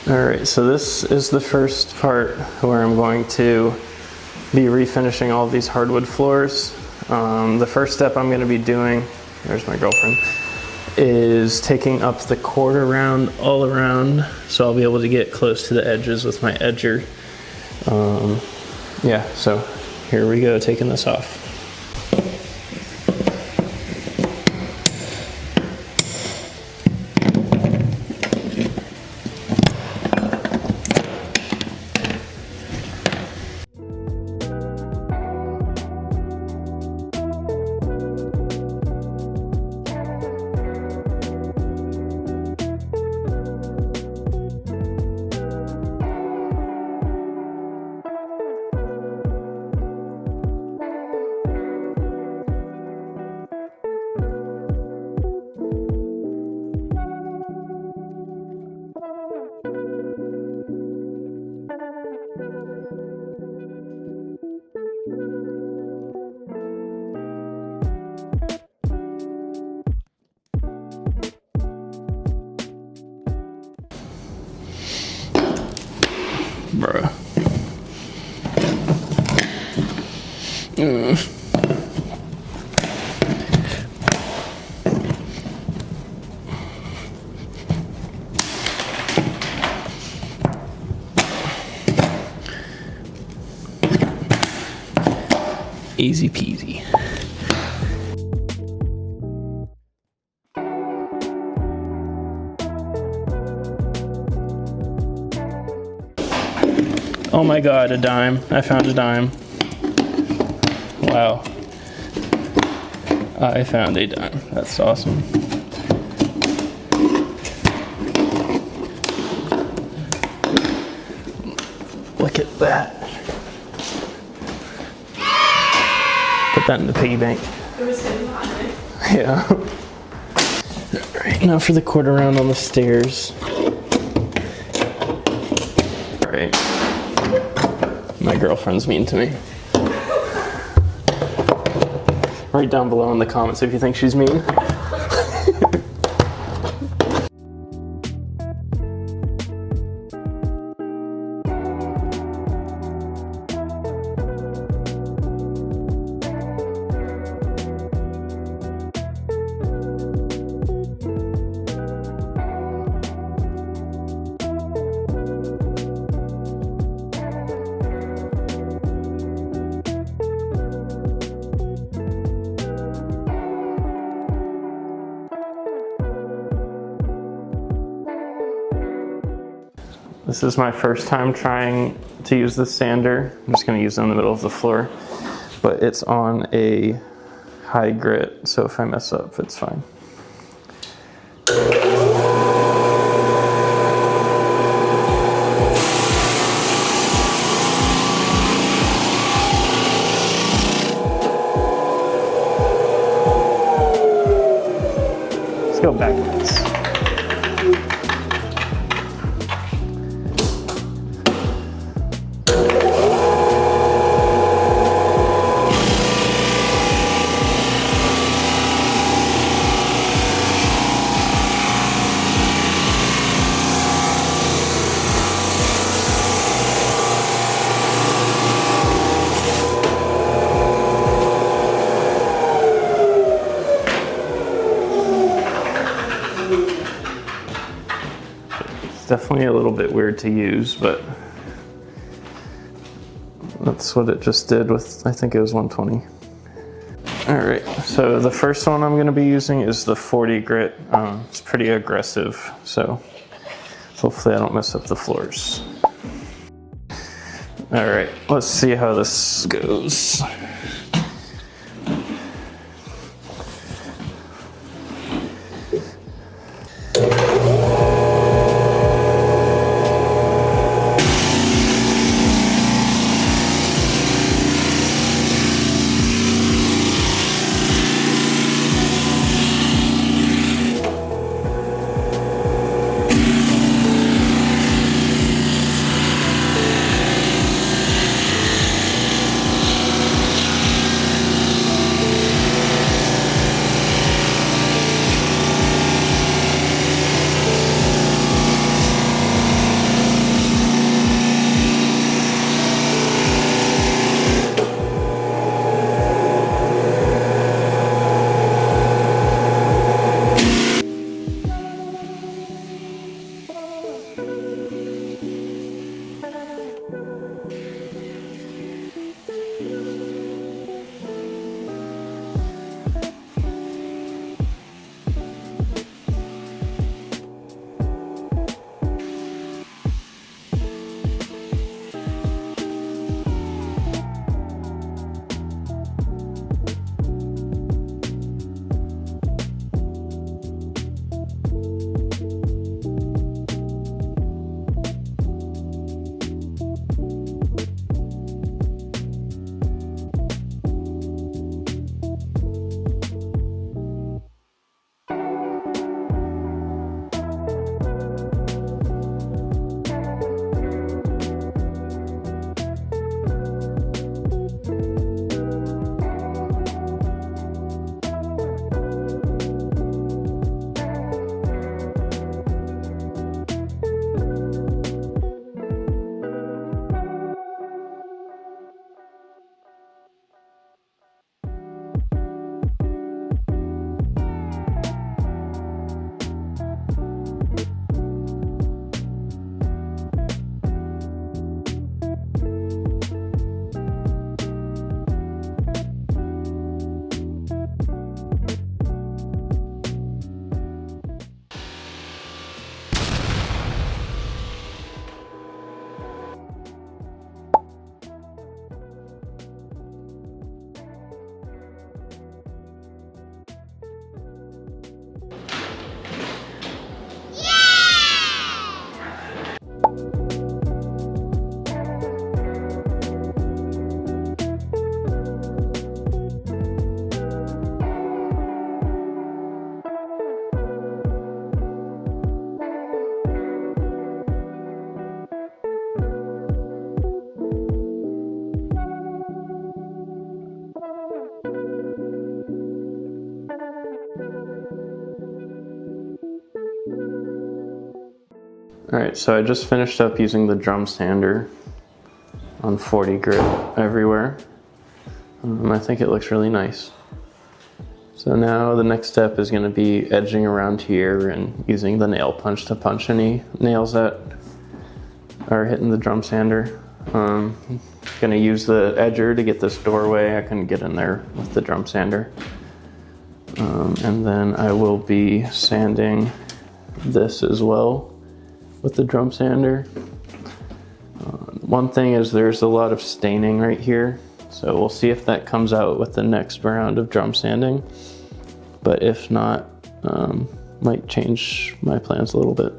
Alright, so this is the first part where I'm going to be refinishing all of these hardwood floors. The first step I'm going to be doing, there's my girlfriend, is taking up the quarter round all around, so I'll be able to get close to the edges with my edger. Yeah, so here we go, taking this off. Bruh. Easy peasy. Oh my God, a dime. I found a dime. Wow. I found a dime. That's awesome. Look at that. Put that in the piggy bank. It was hidden behind it. Yeah. Alright, now for the quarter round on the stairs. Alright. My girlfriend's mean to me. Write down below in the comments if you think she's mean. This is my first time trying to use this sander. I'm just going to use it in the middle of the floor, but it's on a high grit, so if I mess up, it's fine. Let's go backwards. Definitely a little bit weird to use, but that's what it just did with, I think it was 120. All right, so the first one I'm gonna be using is the 40 grit. It's pretty aggressive, so hopefully I don't mess up the floors. All right, let's see how this goes. Alright, so I just finished up using the drum sander on 40 grit everywhere. I think it looks really nice. So now the next step is going to be edging around here and using the nail punch to punch any nails that are hitting the drum sander. Going to use the edger to get this doorway. I couldn't get in there with the drum sander. And then I will be sanding this as well with the drum sander. One thing is there's a lot of staining right here, so we'll see if that comes out with the next round of drum sanding, but if not, might change my plans a little bit.